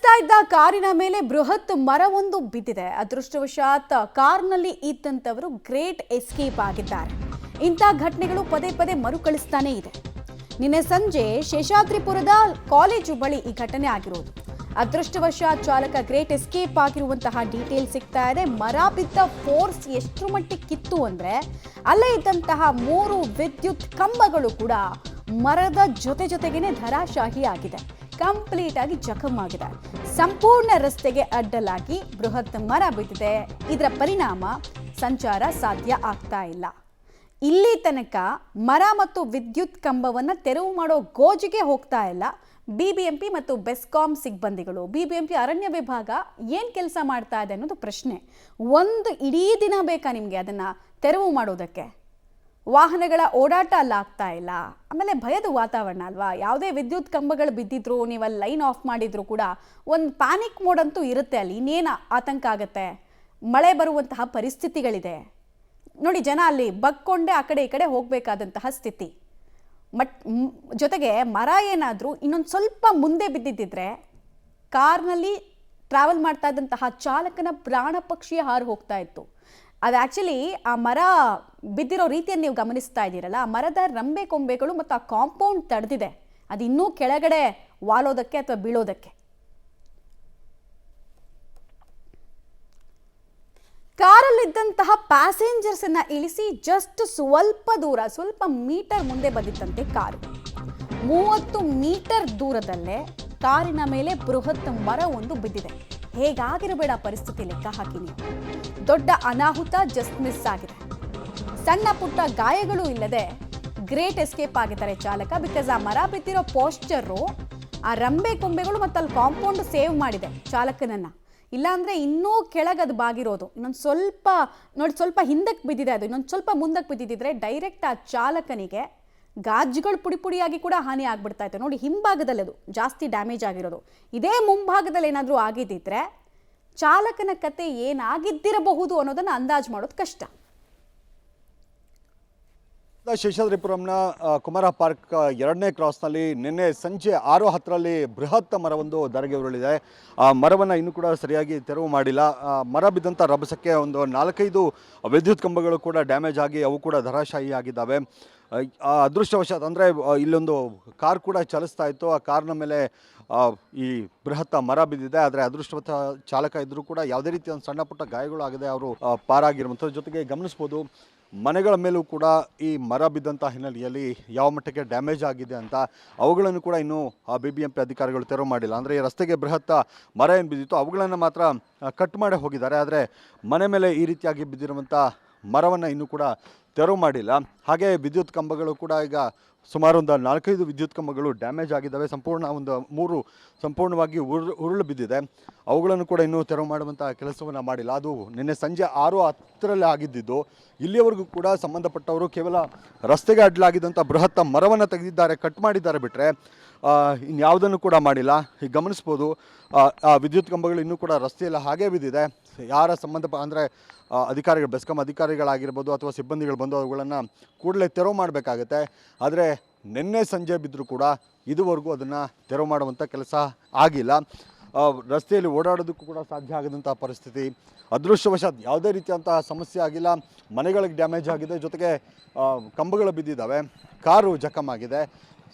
ಚಲಿಸ್ತಾ ಇದ್ದ ಕಾರಿನ ಮೇಲೆ ಬೃಹತ್ ಮರವೊಂದು ಬಿದ್ದಿದೆ. ಅದೃಷ್ಟವಶಾತ್ ಕಾರ್ನಲ್ಲಿ ಇದ್ದಂತವರು ಗ್ರೇಟ್ ಎಸ್ಕೇಪ್ ಆಗಿದ್ದಾರೆ. ಇಂಥ ಘಟನೆಗಳು ಪದೇ ಪದೇ ಮರುಕಳಿಸ್ತಾನೇ ಇದೆ. ನಿನ್ನೆ ಸಂಜೆ ಶೇಷಾದ್ರಿಪುರದ ಕಾಲೇಜು ಬಳಿ ಈ ಘಟನೆ ಆಗಿರೋದು. ಅದೃಷ್ಟವಶಾತ್ ಚಾಲಕ ಗ್ರೇಟ್ ಎಸ್ಕೇಪ್ ಆಗಿರುವಂತಹ ಡೀಟೇಲ್ ಸಿಗ್ತಾ ಇದೆ. ಮರ ಬಿದ್ದ ಫೋರ್ಸ್ ಎಷ್ಟು ಮಟ್ಟಿಗೆ ಕಿತ್ತು ಅಂದ್ರೆ ಅಲ್ಲೇ ಇದ್ದಂತಹ 3 ವಿದ್ಯುತ್ ಕಂಬಗಳು ಕೂಡ ಮರದ ಜೊತೆಗೇನೆ ಧರಾಶಾಹಿ ಆಗಿದೆ. ಕಂಪ್ಲೀಟ್ ಆಗಿ ಜಖಮ್ ಆಗಿದೆ. ಸಂಪೂರ್ಣ ರಸ್ತೆಗೆ ಅಡ್ಡಲಾಗಿ ಬೃಹತ್ ಮರ ಬಿದ್ದಿದೆ. ಇದರ ಪರಿಣಾಮ ಸಂಚಾರ ಸಾಧ್ಯ ಆಗ್ತಾ ಇಲ್ಲ. ಇಲ್ಲಿ ತನಕ ಮರ ಮತ್ತು ವಿದ್ಯುತ್ ಕಂಬವನ್ನು ತೆರವು ಮಾಡೋ ಗೋಜಿಗೆ ಹೋಗ್ತಾ ಇಲ್ಲ ಬಿಬಿಎಂಪಿ ಮತ್ತು ಬೆಸ್ಕಾಂ ಸಿಬ್ಬಂದಿಗಳು. ಬಿಬಿಎಂಪಿ ಅರಣ್ಯ ವಿಭಾಗ ಏನು ಕೆಲಸ ಮಾಡ್ತಾ ಇದೆ ಅನ್ನೋದು ಪ್ರಶ್ನೆ. ಒಂದು ಇಡೀ ದಿನ ಬೇಕಾ ನಿಮಗೆ ಅದನ್ನು ತೆರವು ಮಾಡೋದಕ್ಕೆ? ವಾಹನಗಳ ಓಡಾಟ ಅಲ್ಲಾಗ್ತಾ ಇಲ್ಲ. ಆಮೇಲೆ ಭಯದ ವಾತಾವರಣ ಅಲ್ವಾ? ಯಾವುದೇ ವಿದ್ಯುತ್ ಕಂಬಗಳು ಬಿದ್ದಿದ್ರು, ನೀವು ಅಲ್ಲಿ ಲೈನ್ ಆಫ್ ಮಾಡಿದ್ರು ಕೂಡ ಒಂದು ಪ್ಯಾನಿಕ್ ಮೋಡ್ ಅಂತೂ ಇರುತ್ತೆ. ಅಲ್ಲಿ ಇನ್ನೇನು ಆತಂಕ ಆಗುತ್ತೆ. ಮಳೆ ಬರುವಂತಹ ಪರಿಸ್ಥಿತಿಗಳಿದೆ ನೋಡಿ. ಜನ ಅಲ್ಲಿ ಬಗ್ಕೊಂಡೆ ಆ ಕಡೆ ಈ ಕಡೆ ಹೋಗಬೇಕಾದಂತಹ ಸ್ಥಿತಿ. ಜೊತೆಗೆ ಮರ ಏನಾದರೂ ಇನ್ನೊಂದು ಸ್ವಲ್ಪ ಮುಂದೆ ಬಿದ್ದಿದ್ದರೆ ಕಾರ್ನಲ್ಲಿ ಟ್ರಾವೆಲ್ ಮಾಡ್ತಾ ಇದ್ದಂತಹ ಚಾಲಕನ ಪ್ರಾಣ ಪಕ್ಷಿಯ ಹಾರು ಹೋಗ್ತಾ ಇತ್ತು. ಅದು ಆ್ಯಕ್ಚುಲಿ ಆ ಮರ ಬಿದ್ದಿರೋ ರೀತಿಯನ್ನು ನೀವು ಗಮನಿಸ್ತಾ ಇದ್ದೀರಲ್ಲ, ಆ ಮರದ ರಂಬೆ ಕೊಂಬೆಗಳು ಮತ್ತು ಆ ಕಾಂಪೌಂಡ್ ತಡೆದಿದೆ. ಅದು ಇನ್ನೂ ಕೆಳಗಡೆ ವಾಲೋದಕ್ಕೆ ಅಥವಾ ಬೀಳೋದಕ್ಕೆ. ಕಾರಲ್ಲಿದ್ದಂತಹ ಪ್ಯಾಸೆಂಜರ್ಸನ್ನ ಇಳಿಸಿ ಜಸ್ಟ್ ಸ್ವಲ್ಪ ಮೀಟರ್ ಮುಂದೆ ಬಂದಿತ್ತಂತೆ ಕಾರು. 30 ಮೀಟರ್ ದೂರದಲ್ಲೇ ಕಾರಿನ ಮೇಲೆ ಬೃಹತ್ ಮರವೊಂದು ಬಿದ್ದಿದೆ. ಹೇಗಾಗಿರಬೇಡ ಪರಿಸ್ಥಿತಿ ಲೆಕ್ಕ ಹಾಕಿ ನೀವು. ದೊಡ್ಡ ಅನಾಹುತ ಜಸ್ಟ್ ಮಿಸ್ ಆಗಿದೆ. ಸಣ್ಣ ಪುಟ್ಟ ಗಾಯಗಳು ಇಲ್ಲದೆ ಗ್ರೇಟ್ ಎಸ್ಕೇಪ್ ಆಗಿದ್ದಾರೆ ಚಾಲಕ. ಬಿಕಾಸ್ ಆ ಮರ ಬಿದ್ದಿರೋ ಪೋಸ್ಚರು, ಆ ರಂಬೆ ಕೊಂಬೆಗಳು ಮತ್ತು ಅಲ್ಲಿ ಕಾಂಪೌಂಡ್ ಸೇವ್ ಮಾಡಿದೆ ಚಾಲಕನನ್ನ. ಇಲ್ಲಾಂದರೆ ಇನ್ನೂ ಕೆಳಗದು ಬಾಗಿರೋದು. ಇನ್ನೊಂದು ಸ್ವಲ್ಪ ನೋಡಿ, ಸ್ವಲ್ಪ ಹಿಂದಕ್ಕೆ ಬಿದ್ದಿದೆ ಅದು. ಇನ್ನೊಂದು ಸ್ವಲ್ಪ ಮುಂದಕ್ಕೆ ಬಿದ್ದಿದ್ದರೆ ಡೈರೆಕ್ಟ್ ಆ ಚಾಲಕನಿಗೆ ಗಾಜುಗಳು ಪುಡಿಯಾಗಿ ಕೂಡ ಹಾನಿ ಆಗ್ಬಿಡ್ತಾ ಇತ್ತು. ನೋಡಿ, ಹಿಂಭಾಗದಲ್ಲಿ ಅದು ಜಾಸ್ತಿ ಡ್ಯಾಮೇಜ್ ಆಗಿರೋದು. ಇದೇ ಮುಂಭಾಗದಲ್ಲಿ ಏನಾದರೂ ಆಗಿದ್ದಿದ್ರೆ ಚಾಲಕನ ಕತೆ ಏನಾಗಿದ್ದಿರಬಹುದು ಅನ್ನೋದನ್ನು ಅಂದಾಜು ಮಾಡೋದು ಕಷ್ಟ. ಶೇಷಾದ್ರಿಪುರಂನ ಕುಮಾರ ಪಾರ್ಕ್ 2ನೇ ಕ್ರಾಸ್ನಲ್ಲಿ ನಿನ್ನೆ ಸಂಜೆ 6:10ರಲ್ಲಿ ಬೃಹತ್ ಮರವೊಂದು ಧರೆಗೆ ಉರುಳಿದೆ. ಆ ಮರವನ್ನು ಇನ್ನೂ ಕೂಡ ಸರಿಯಾಗಿ ತೆರವು ಮಾಡಿಲ್ಲ. ಮರ ಬಿದ್ದಂಥ ರಭಸಕ್ಕೆ ಒಂದು 4-5 ವಿದ್ಯುತ್ ಕಂಬಗಳು ಕೂಡ ಡ್ಯಾಮೇಜ್ ಆಗಿ ಅವು ಕೂಡ ಧರಾಶಾಹಿ ಆಗಿದ್ದಾವೆ. ಅದೃಷ್ಟವಶಾತ್ ಅಂದರೆ ಇಲ್ಲೊಂದು ಕಾರ್ ಕೂಡ ಚಲಿಸ್ತಾ ಇತ್ತು. ಆ ಕಾರ್ನ ಮೇಲೆ ಈ ಬೃಹತ್ ಮರ ಬಿದ್ದಿದೆ. ಆದರೆ ಅದೃಷ್ಟವಶ ಚಾಲಕ ಇದ್ದರೂ ಕೂಡ ಯಾವುದೇ ರೀತಿಯ ಒಂದು ಸಣ್ಣ ಪುಟ್ಟ ಗಾಯಗಳು ಆಗದೆ ಅವರು ಪಾರಾಗಿರುವಂಥದ್ದು. ಜೊತೆಗೆ ಗಮನಿಸ್ಬೋದು, ಮನೆಗಳ ಮೇಲೂ ಕೂಡ ಈ ಮರ ಬಿದ್ದಂಥ ಹಿನ್ನೆಲೆಯಲ್ಲಿ ಯಾವ ಮಟ್ಟಕ್ಕೆ ಡ್ಯಾಮೇಜ್ ಆಗಿದೆ ಅಂತ ಅವುಗಳನ್ನು ಕೂಡ ಇನ್ನೂ ಬಿಬಿಎಂಪಿ ಅಧಿಕಾರಿಗಳು ತೆರವು ಮಾಡಿಲ್ಲ. ಅಂದರೆ ಈ ರಸ್ತೆಗೆ ಬೃಹತ್ ಮರ ಏನು ಬಿದ್ದಿತ್ತು ಅವುಗಳನ್ನು ಮಾತ್ರ ಕಟ್ ಮಾಡಿ ಹೋಗಿದ್ದಾರೆ. ಆದರೆ ಮನೆ ಮೇಲೆ ಈ ರೀತಿಯಾಗಿ ಬಿದ್ದಿರುವಂಥ ಮರವನ್ನು ಇನ್ನೂ ಕೂಡ ತೆರವು ಮಾಡಿಲ್ಲ. ಹಾಗೆ ವಿದ್ಯುತ್ ಕಂಬಗಳು ಕೂಡ ಈಗ ಸುಮಾರು ಒಂದು 4-5 ವಿದ್ಯುತ್ ಕಂಬಗಳು ಡ್ಯಾಮೇಜ್ ಆಗಿದ್ದಾವೆ. ಸಂಪೂರ್ಣ ಒಂದು 3 ಸಂಪೂರ್ಣವಾಗಿ ಉರುಳು ಬಿದ್ದಿದೆ. ಅವುಗಳನ್ನು ಕೂಡ ಇನ್ನೂ ತೆರವು ಮಾಡುವಂಥ ಕೆಲಸವನ್ನು ಮಾಡಿಲ್ಲ. ಅದು ನಿನ್ನೆ ಸಂಜೆ 6:10ರಲ್ಲಿ ಆಗಿದ್ದಿದ್ದು. ಇಲ್ಲಿಯವರೆಗೂ ಕೂಡ ಸಂಬಂಧಪಟ್ಟವರು ಕೇವಲ ರಸ್ತೆಗೆ ಅಡ್ಡಲಾಗಿದ್ದಂಥ ಬೃಹತ್ ಮರವನ್ನು ತೆಗೆದಿದ್ದಾರೆ, ಕಟ್ ಮಾಡಿದ್ದಾರೆ ಬಿಟ್ಟರೆ ಇನ್ಯಾವುದನ್ನು ಕೂಡ ಮಾಡಿಲ್ಲ. ಈಗ ಗಮನಿಸ್ಬೋದು, ಆ ವಿದ್ಯುತ್ ಕಂಬಗಳು ಇನ್ನೂ ಕೂಡ ರಸ್ತೆಯಲ್ಲಿ ಹಾಗೇ ಬಿದ್ದಿದೆ. ಯಾರ ಅಂದರೆ ಅಧಿಕಾರಿಗಳು, ಬೆಸ್ಕಾಂ ಅಧಿಕಾರಿಗಳಾಗಿರ್ಬೋದು ಅಥವಾ ಸಿಬ್ಬಂದಿಗಳು ಬಂದು ಅವುಗಳನ್ನು ಕೂಡಲೇ ತೆರವು ಮಾಡಬೇಕಾಗತ್ತೆ. ಆದರೆ ನಿನ್ನೆ ಸಂಜೆ ಬಿದ್ದರೂ ಕೂಡ ಇದುವರೆಗೂ ಅದನ್ನು ತೆರವು ಮಾಡುವಂಥ ಕೆಲಸ ಆಗಿಲ್ಲ. ರಸ್ತೆಯಲ್ಲಿ ಓಡಾಡೋದಕ್ಕೂ ಕೂಡ ಸಾಧ್ಯ ಆಗದಂಥ ಪರಿಸ್ಥಿತಿ. ಅದೃಷ್ಟವಶಾತ್ ಯಾವುದೇ ರೀತಿಯಂತಹ ಸಮಸ್ಯೆ ಆಗಿಲ್ಲ. ಮನೆಗಳಿಗೆ ಡ್ಯಾಮೇಜ್ ಆಗಿದೆ, ಜೊತೆಗೆ ಕಂಬಗಳು ಬಿದ್ದಿದ್ದಾವೆ, ಕಾರು ಜಖಮ್ ಆಗಿದೆ.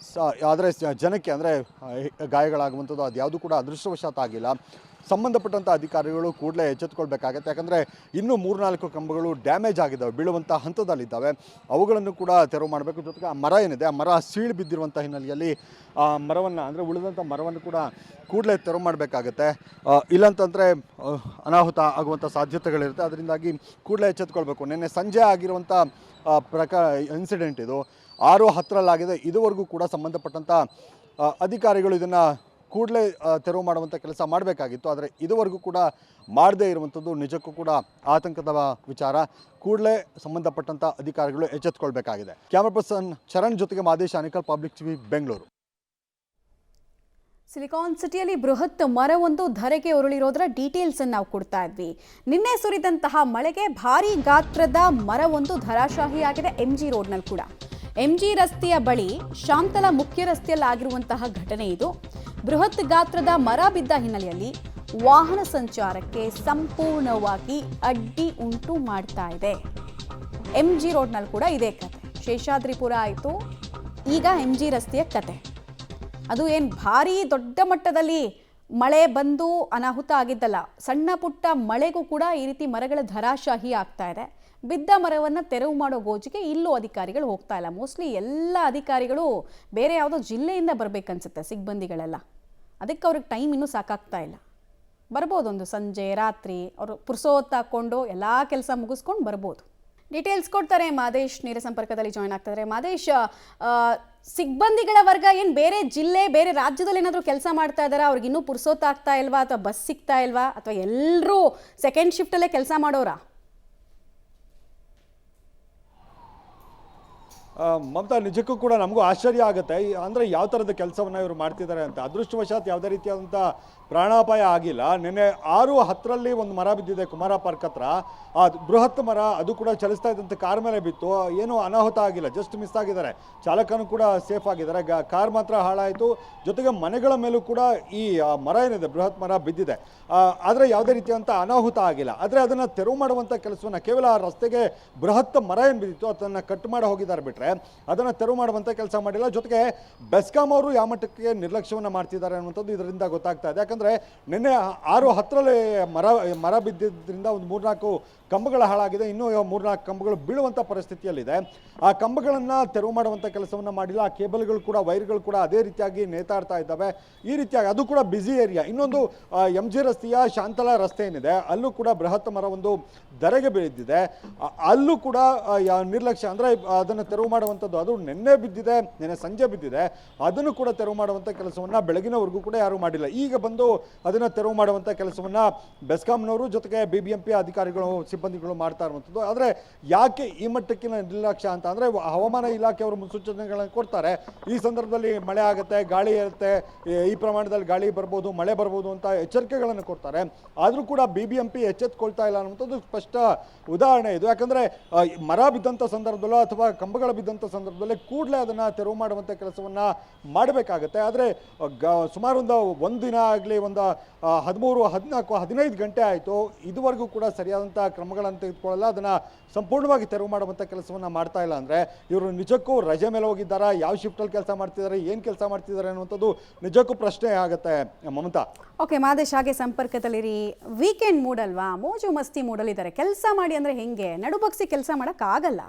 ಆದರೆ ಜನಕ್ಕೆ ಅಂದರೆ ಗಾಯಗಳಾಗುವಂಥದ್ದು ಅದು ಯಾವುದೂ ಕೂಡ ಅದೃಷ್ಟವಶಾತ್ ಆಗಿಲ್ಲ. ಸಂಬಂಧಪಟ್ಟಂಥ ಅಧಿಕಾರಿಗಳು ಕೂಡಲೇ ಎಚ್ಚೆತ್ತುಕೊಳ್ಬೇಕಾಗತ್ತೆ. ಯಾಕಂದರೆ ಇನ್ನೂ 3-4 ಕಂಬಗಳು ಡ್ಯಾಮೇಜ್ ಆಗಿದ್ದಾವೆ, ಬೀಳುವಂಥ ಹಂತದಲ್ಲಿದ್ದಾವೆ. ಅವುಗಳನ್ನು ಕೂಡ ತೆರವು ಮಾಡಬೇಕು. ಜೊತೆಗೆ ಆ ಮರ ಏನಿದೆ, ಆ ಮರ ಸೀಳು ಬಿದ್ದಿರುವಂಥ ಹಿನ್ನೆಲೆಯಲ್ಲಿ ಆ ಮರವನ್ನು ಅಂದರೆ ಉಳಿದಂಥ ಮರವನ್ನು ಕೂಡ ಕೂಡಲೇ ತೆರವು ಮಾಡಬೇಕಾಗತ್ತೆ. ಇಲ್ಲಂತಂದರೆ ಅನಾಹುತ ಆಗುವಂಥ ಸಾಧ್ಯತೆಗಳಿರುತ್ತೆ. ಅದರಿಂದಾಗಿ ಕೂಡಲೇ ಎಚ್ಚೆತ್ತುಕೊಳ್ಬೇಕು. ನಿನ್ನೆ ಸಂಜೆ ಆಗಿರುವಂಥ ಇನ್ಸಿಡೆಂಟ್ ಇದು 6:10ರಲ್ಲಾಗಿದೆ. ಇದುವರೆಗೂ ಕೂಡ ಸಂಬಂಧಪಟ್ಟಂಥ ಅಧಿಕಾರಿಗಳು ಇದನ್ನು ಕೂಡಲೇ ತೆರವು ಮಾಡುವಂಥ ಕೆಲಸ ಮಾಡಬೇಕಾಗಿತ್ತು. ಆದರೆ ಇದುವರೆಗೂ ಕೂಡ ಮಾಡದೇ ಇರುವಂಥದ್ದು ನಿಜಕ್ಕೂ ಕೂಡ ಆತಂಕದ ವಿಚಾರ. ಕೂಡಲೇ ಸಂಬಂಧಪಟ್ಟಂಥ ಅಧಿಕಾರಿಗಳು ಎಚ್ಚೆತ್ತುಕೊಳ್ಬೇಕಾಗಿದೆ. ಕ್ಯಾಮರಾ ಪರ್ಸನ್ ಚರಣ್ ಜೊತೆಗೆ Madesh, Anekal, public TV, Bengaluru. Silicon ಸಿಟಿಯಲ್ಲಿ ಬೃಹತ್ ಮರವೊಂದು ಧರೆಗೆ ಉರುಳಿರೋದರ ಡೀಟೇಲ್ಸ್ ಅನ್ನು ನಾವು ಕೊಡ್ತಾ ಇದ್ವಿ. ನಿನ್ನೆ ಸುರಿದಂತಹ ಮಳೆಗೆ ಭಾರಿ ಗಾತ್ರದ ಮರವೊಂದು ಧರಾಶಾಹಿಯಾಗಿದೆ MG ರೋಡ್ನಲ್ಲಿ ಕೂಡ. MG ರಸ್ತೆಯ ಬಳಿ ಶಾಂತಲಾ ಮುಖ್ಯ ರಸ್ತೆಯಲ್ಲಿ ಆಗಿರುವಂತಹ ಘಟನೆ ಇದು. ಬೃಹತ್ ಗಾತ್ರದ ಮರ ಬಿದ್ದ ಹಿನ್ನೆಲೆಯಲ್ಲಿ ವಾಹನ ಸಂಚಾರಕ್ಕೆ ಸಂಪೂರ್ಣವಾಗಿ ಅಡ್ಡಿ ಉಂಟು ಮಾಡ್ತಾ ಇದೆ. MG ರೋಡ್ನಲ್ಲಿ ಕೂಡ ಇದೇ ಕತೆ. ಶೇಷಾದ್ರಿಪುರ ಆಯಿತು, ಈಗ MG ರಸ್ತೆಯ ಕತೆ. ಅದು ಏನು ಭಾರೀ ದೊಡ್ಡ ಮಟ್ಟದಲ್ಲಿ ಮಳೆ ಬಂದು ಅನಾಹುತ ಆಗಿದ್ದಲ್ಲ, ಸಣ್ಣ ಪುಟ್ಟ ಮಳೆಗೂ ಕೂಡ ಈ ರೀತಿ ಮರಗಳ ಧರಾಶಾಹಿ ಆಗ್ತಾ ಇದೆ. ಬಿದ್ದ ಮರವನ್ನು ತೆರವು ಮಾಡೋ ಗೋಜಿಗೆ ಇಲ್ಲೂ ಅಧಿಕಾರಿಗಳು ಹೋಗ್ತಾ ಇಲ್ಲ. ಮೋಸ್ಟ್ಲಿ ಎಲ್ಲ ಅಧಿಕಾರಿಗಳು ಬೇರೆ ಯಾವುದೋ ಜಿಲ್ಲೆಯಿಂದ ಬರಬೇಕನ್ಸುತ್ತೆ, ಸಿಬ್ಬಂದಿಗಳೆಲ್ಲ. ಅದಕ್ಕೆ ಅವ್ರಿಗೆ ಟೈಮ್ ಇನ್ನೂ ಸಾಕಾಗ್ತಾ ಇಲ್ಲ. ಬರ್ಬೋದು ಒಂದು ಸಂಜೆ ರಾತ್ರಿ ಅವರು ಪುರ್ಸೋತ್ ಹಾಕ್ಕೊಂಡು ಎಲ್ಲ ಕೆಲಸ ಮುಗಿಸ್ಕೊಂಡು ಬರ್ಬೋದು. ಡೀಟೇಲ್ಸ್ ಕೊಡ್ತಾರೆ ಮಾದೇಶ್, ನೇರ ಸಂಪರ್ಕದಲ್ಲಿ ಜಾಯ್ನ್ ಆಗ್ತಾರೆ. ಮಾದೇಶ್, ಸಿಬ್ಬಂದಿಗಳ ವರ್ಗ ಏನು ಬೇರೆ ಜಿಲ್ಲೆ ಬೇರೆ ರಾಜ್ಯದಲ್ಲಿ ಏನಾದರೂ ಕೆಲಸ ಮಾಡ್ತಾ ಇದ್ದಾರಾ? ಅವ್ರಿಗೆ ಇನ್ನೂ ಪುರ್ಸೋತ್ ಆಗ್ತಾ ಇಲ್ವಾ, ಅಥವಾ ಬಸ್ ಸಿಗ್ತಾ ಇಲ್ವಾ, ಅಥವಾ ಎಲ್ಲರೂ ಸೆಕೆಂಡ್ ಶಿಫ್ಟಲ್ಲೇ ಕೆಲಸ ಮಾಡೋರಾ? ಮಮತಾ, ನಿಜಕ್ಕೂ ಕೂಡ ನಮಗೂ ಆಶ್ಚರ್ಯ ಆಗುತ್ತೆ. ಅಂದರೆ ಯಾವ ಥರದ ಕೆಲಸವನ್ನು ಇವರು ಮಾಡ್ತಿದ್ದಾರೆ ಅಂತ. ಅದೃಷ್ಟವಶಾತ್ ಯಾವುದೇ ರೀತಿಯಾದಂಥ ಪ್ರಾಣಾಪಾಯ ಆಗಿಲ್ಲ. ನಿನ್ನೆ 6:10ರಲ್ಲಿ ಒಂದು ಮರ ಬಿದ್ದಿದೆ ಕುಮಾರ ಪಾರ್ಕ್ ಹತ್ರ. ಆ ಬೃಹತ್ ಮರ, ಅದು ಕೂಡ ಚಲಿಸ್ತಾ ಇದ್ದಂಥ ಕಾರ್ ಮೇಲೆ ಬಿತ್ತು. ಏನೂ ಅನಾಹುತ ಆಗಿಲ್ಲ, ಜಸ್ಟ್ ಮಿಸ್ ಆಗಿದ್ದಾರೆ. ಚಾಲಕನೂ ಕೂಡ ಸೇಫ್ ಆಗಿದ್ದಾರೆ. ಕಾರ್ ಮಾತ್ರ ಹಾಳಾಯಿತು. ಜೊತೆಗೆ ಮನೆಗಳ ಮೇಲೂ ಕೂಡ ಈ ಮರ ಏನಿದೆ ಬೃಹತ್ ಮರ ಬಿದ್ದಿದೆ. ಆದರೆ ಯಾವುದೇ ರೀತಿಯಾದಂಥ ಅನಾಹುತ ಆಗಿಲ್ಲ. ಆದರೆ ಅದನ್ನು ತೆರವು ಮಾಡುವಂಥ ಕೆಲಸವನ್ನು, ಕೇವಲ ಆ ರಸ್ತೆಗೆ ಬೃಹತ್ ಮರ ಏನು ಬಿದ್ದಿತ್ತು ಅದನ್ನು ಕಟ್ ಮಾಡಿ ಹೋಗಿದ್ದಾರೆ ಬಿಟ್ಟರೆ ಅದನ್ನು ತೆರವು ಮಾಡುವಂಥ ಕೆಲಸ ಮಾಡಿಲ್ಲ. ಜೊತೆಗೆ ಬೆಸ್ಕಾಂ ಅವರು ಯಾವ ಮಟ್ಟಕ್ಕೆ ನಿರ್ಲಕ್ಷ್ಯವನ್ನು ಮಾಡ್ತಿದ್ದಾರೆ ಅನ್ನುವಂಥದ್ದು ಇದರಿಂದ ಗೊತ್ತಾಗ್ತಾ ಇದೆ. ಯಾಕಂದರೆ ನಿನ್ನೆ 6:10ರಲ್ಲಿ ಮರ ಬಿದ್ದಿದ್ದರಿಂದ ಒಂದು 3-4 ಕಂಬಗಳು ಹಾಳಾಗಿದೆ. ಇನ್ನೂ 3-4 ಕಂಬಗಳು ಬೀಳುವಂಥ ಪರಿಸ್ಥಿತಿಯಲ್ಲಿದೆ. ಆ ಕಂಬಗಳನ್ನು ತೆರವು ಮಾಡುವಂಥ ಕೆಲಸವನ್ನು ಮಾಡಿಲ್ಲ. ಆ ಕೇಬಲ್ಗಳು ಕೂಡ, ವೈರ್ಗಳು ಕೂಡ ಅದೇ ರೀತಿಯಾಗಿ ನೇತಾಡ್ತಾ ಇದ್ದಾವೆ. ಈ ರೀತಿಯಾಗಿ ಅದು ಕೂಡ ಬ್ಯುಸಿ ಏರಿಯಾ. ಇನ್ನೊಂದು MG ರಸ್ತೆಯ ಶಾಂತಲಾ ರಸ್ತೆ ಏನಿದೆ, ಅಲ್ಲೂ ಕೂಡ ಬೃಹತ್ ಮರ ಒಂದು ಧರೆಗೆ ಬಿದ್ದಿದೆ. ಅಲ್ಲೂ ಕೂಡ ನಿರ್ಲಕ್ಷ್ಯ, ಅಂದರೆ ಅದನ್ನು ತೆರವು ಮಾಡುವಂಥದ್ದು, ಅದು ನಿನ್ನೆ ಬಿದ್ದಿದೆ, ನಿನ್ನೆ ಸಂಜೆ ಬಿದ್ದಿದೆ. ಅದನ್ನು ಕೂಡ ತೆರವು ಮಾಡುವಂಥ ಕೆಲಸವನ್ನು ಬೆಳಗಿನವರೆಗೂ ಕೂಡ ಯಾರೂ ಮಾಡಿಲ್ಲ. ಈಗ ಬಂದು ಅದನ್ನು ತೆರವು ಮಾಡುವಂಥ ಕೆಲಸವನ್ನು ಬೆಸ್ಕಾಂನವರು ಜೊತೆಗೆ BBMP ಅಧಿಕಾರಿಗಳು, ಸಿಬ್ಬಂದಿಗಳು ಮಾಡ್ತಾ ಇರುವಂಥದ್ದು. ಆದರೆ ಯಾಕೆ ಈ ಮಟ್ಟಕ್ಕಿನ ನಿರ್ಲಕ್ಷ್ಯ ಅಂತ ಅಂದರೆ, ಹವಾಮಾನ ಇಲಾಖೆಯವರು ಮುನ್ಸೂಚನೆಗಳನ್ನು ಕೊಡ್ತಾರೆ. ಈ ಸಂದರ್ಭದಲ್ಲಿ ಮಳೆ ಆಗುತ್ತೆ, ಗಾಳಿ ಇರುತ್ತೆ, ಈ ಪ್ರಮಾಣದಲ್ಲಿ ಗಾಳಿ ಬರ್ಬೋದು, ಮಳೆ ಬರ್ಬೋದು ಅಂತ ಎಚ್ಚರಿಕೆಗಳನ್ನು ಕೊಡ್ತಾರೆ. ಆದರೂ ಕೂಡ BBMP ಎಚ್ಚೆತ್ತುಕೊಳ್ತಾ ಇಲ್ಲ ಅನ್ನುವಂಥದ್ದು ಸ್ಪಷ್ಟ ಉದಾಹರಣೆ ಇದು. ಯಾಕಂದರೆ ಮರ ಬಿದ್ದಂಥ ಸಂದರ್ಭದಲ್ಲೋ ಅಥವಾ ಕಂಬಗಳ ಬಿದ್ದಂಥ ಸಂದರ್ಭದಲ್ಲಿ ಕೂಡಲೇ ಅದನ್ನು ತೆರವು ಮಾಡುವಂಥ ಕೆಲಸವನ್ನು ಮಾಡಬೇಕಾಗತ್ತೆ. ಆದರೆ ಸುಮಾರು ಒಂದು ದಿನ ಆಗಲಿ, ಒಂದು 13, 14, 15 ಗಂಟೆ ಆಯಿತು, ಇದುವರೆಗೂ ಕೂಡ ಸರಿಯಾದಂಥ ಕ್ರಮಗಳನ್ನು ತೆಗೆದುಕೊಳ್ಳಲ್ಲ. ಅದನ್ನು ಸಂಪೂರ್ಣವಾಗಿ ತೆರವು ಮಾಡುವಂಥ ಕೆಲಸವನ್ನು ಮಾಡ್ತಾ ಇಲ್ಲ. ಅಂದರೆ ಇವರು ನಿಜಕ್ಕೂ ರಜೆ ಮೇಲೆ ಹೋಗಿದ್ದಾರಾ, ಯಾವ ಶಿಫ್ಟಲ್ಲಿ ಕೆಲಸ ಮಾಡ್ತಿದ್ದಾರೆ, ಏನು ಕೆಲಸ ಮಾಡ್ತಿದ್ದಾರೆ ಅನ್ನುವಂಥದ್ದು ನಿಜಕ್ಕೂ ಪ್ರಶ್ನೆ ಆಗುತ್ತೆ ಮಮತಾ. ಓಕೆ ಮಾದೇಶ್, ಹಾಗೆ ಸಂಪರ್ಕದಲ್ಲಿರಿ. ವೀಕೆಂಡ್ ಮೂಡ್ ಅಲ್ವಾ, ಮೋಜು ಮಸ್ತಿ ಮೂಡಲ್ಲಿದ್ದಾರೆ. ಕೆಲಸ ಮಾಡಿ ಅಂದರೆ ಹೆಂಗೆ? ನಡುಬಗ್ಸಿ ಕೆಲಸ ಮಾಡೋಕ್ಕಾಗಲ್ಲ.